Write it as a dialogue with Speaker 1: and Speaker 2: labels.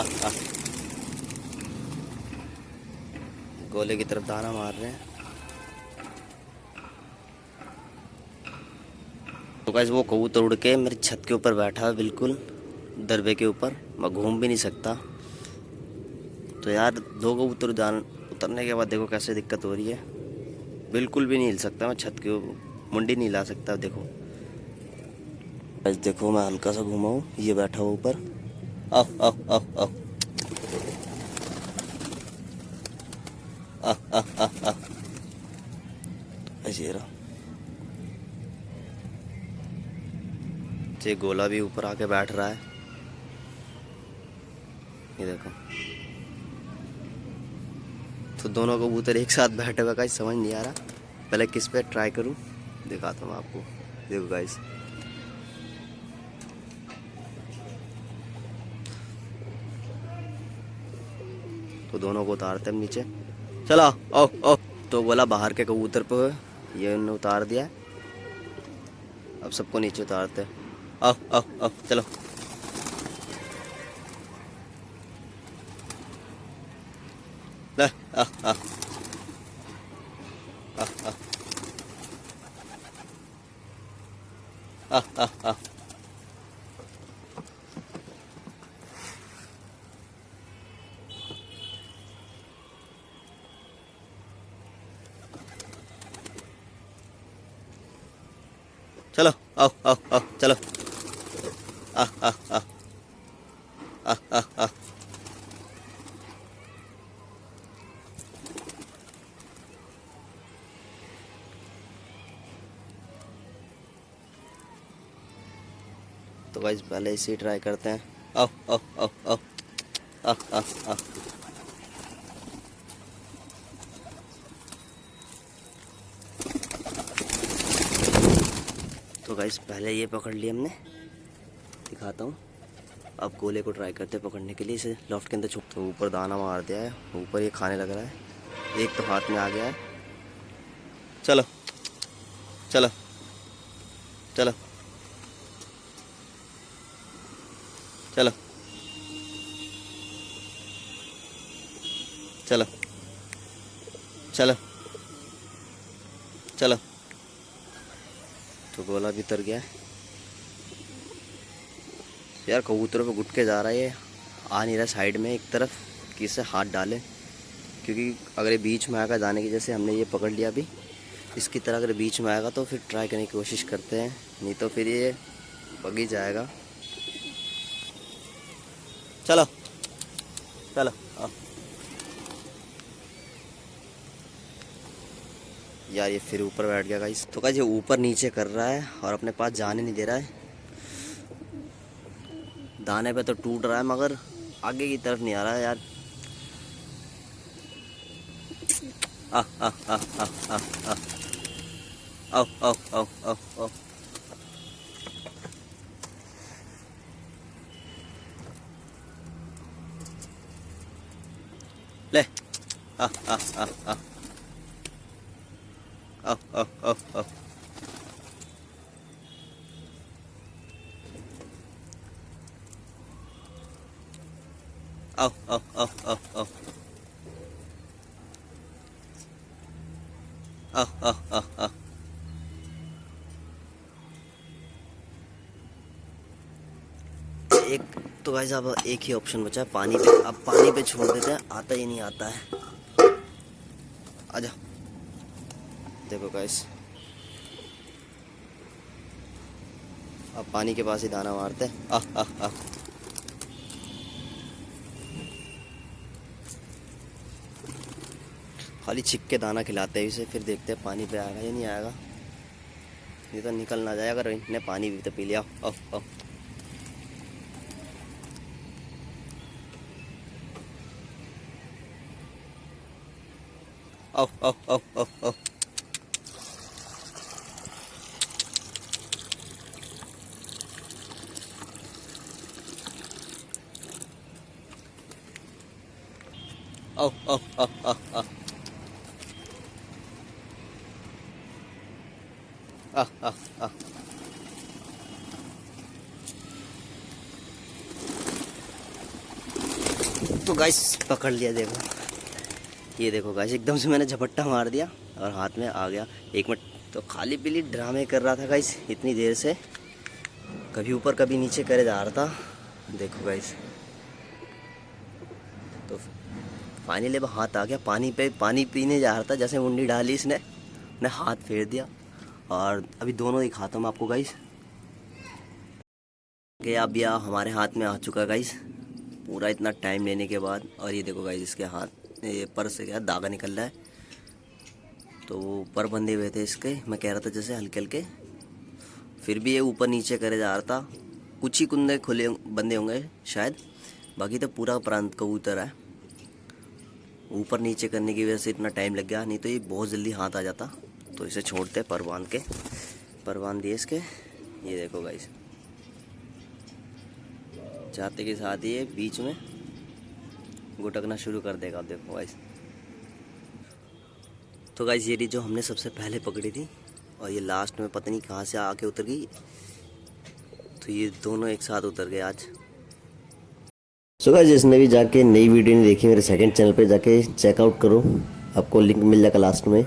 Speaker 1: आ। गोले की तरफ दाना मार रहे हैं। तो गाइस वो कबूतर उड़ के मेरी छत के ऊपर बैठा है, बिल्कुल दरबे के ऊपर। मैं घूम भी नहीं सकता। तो यार दो कबूतर उतरने के बाद देखो कैसे दिक्कत हो रही है। बिल्कुल भी नहीं हिल सकता मैं छत के ऊपर, मुंडी नहीं ला सकता। देखो गाइस, देखो मैं हल्का सा घूमा हूँ, ये बैठा हुआ ऊपर। आ आ आ आ आ आ आ आ ऐसे रहा। ये गोला भी ऊपर आके बैठ रहा है, ये देखो। तो दोनों कबूतर एक साथ बैठे हुए गाइस, समझ नहीं आ रहा पहले किस पे ट्राई करूं। दिखाता हूँ आपको, देखो गाइस। तो दोनों को उतारते हम नीचे। चलो आओ आओ। तो बोला बाहर के कबूतर पे ये उन्होंने उतार दिया। अब सबको नीचे उतारते। आओ आओ आओ चलो। ले आ आ आ आ आ आ। चलो आओ आओ आओ चलो। आ आ आ आ आ आ। तो गाइस पहले इसे ट्राई करते हैं। आओ आओ आओ आओ आ आ आ। तो गाइस पहले ये पकड़ लिया हमने, दिखाता हूँ। अब गोले को ट्राई करते हैं पकड़ने के लिए। इसे लॉफ्ट के अंदर छुप, तो ऊपर दाना मार दिया है, ऊपर ये खाने लग रहा है। एक तो हाथ में आ गया है। चलो चलो चलो चलो चलो चलो चलो। तो गोला भी उतर गया है। यार कबूतरों पे गुटके जा रहा है ये, आ नहीं रहा साइड में एक तरफ कि इसे हाथ डाले। क्योंकि अगर ये बीच में आएगा दाने की, जैसे हमने ये पकड़ लिया अभी, इसकी तरह अगर बीच में आएगा तो फिर ट्राई करने की कोशिश करते हैं, नहीं तो फिर ये पगी जाएगा। चलो चलो आओ। यार ये फिर ऊपर बैठ गया गाइस। तो गाइस ये ऊपर नीचे कर रहा है और अपने पास जाने नहीं दे रहा है। दाने पे तो टूट रहा है मगर आगे की तरफ नहीं आ रहा है यार। आ आ आ आ आ आ। आओ आओ आओ आओ आओ। ले आ आ आ आ। आओ आओ आओ आओ। आओ आओ आओ आओ आओ आओ आओ आओ आओ। एक तो गाइस अब एक ही ऑप्शन बचा है, पानी पे। अब पानी पे छोड़ देते हैं, आता ही नहीं आता है। आजा। देखो गाइस, अब पानी के पास ही दाना मारते हैं। आ आ आ। खाली छिक के दाना खिलाते हैं इसे, फिर देखते हैं पानी पे आएगा या नहीं आएगा। नहीं तो निकल ना जाए अगर इतने पानी भी तो पी लिया। आओ आओ आओ आओ आओ आओ आओ। आओ आओ आओ आओ आओ आ आ आ। तो गाइस पकड़ लिया, देखो ये देखो गाइस, एकदम से मैंने झपट्टा मार दिया और हाथ में आ गया। 1 मिनट तो खाली पीली ड्रामे कर रहा था गाइस इतनी देर से, कभी ऊपर कभी नीचे करे जा रहा था। देखो गाइस तो फाइनली अब हाथ आ गया, पानी पे पानी पीने जा रहा था, जैसे मुंडी डाली इसने, मैं हाथ फेर दिया और अभी दोनों दिखाता हूँ मैं आपको गाइस। कि अब यह हमारे हाथ में आ चुका गाइस पूरा इतना टाइम लेने के बाद। और ये देखो गाइस इसके हाथ, ये पर से क्या धागा निकल रहा है, तो वो पर बंधे हुए थे इसके, मैं कह रहा था जैसे हल्के हल्के, फिर भी ये ऊपर नीचे करे जा रहा था। कुछ ही कुंदे खुले बंदे होंगे शायद, बाकी तो पूरा प्रांत कबूतर है। ऊपर नीचे करने की वजह से इतना टाइम लग गया, नहीं तो ये बहुत जल्दी हाथ आ जाता। तो इसे छोड़ते पर बांध के, पर बांध दिए इसके। ये देखो गाइस जाते के साथ ही ये बीच में गुटकना शुरू कर देगा। अब देखो गाइस, तो गाइस ये जो हमने सबसे पहले पकड़ी थी और ये लास्ट में पता नहीं कहाँ से आके उतर गई, तो ये दोनों एक साथ उतर गए आज। सो गाइस जिसने भी जाके नई वीडियो नहीं देखी, मेरे सेकंड चैनल पे जाके चेकआउट करो, आपको लिंक मिल जाएगा लास्ट में।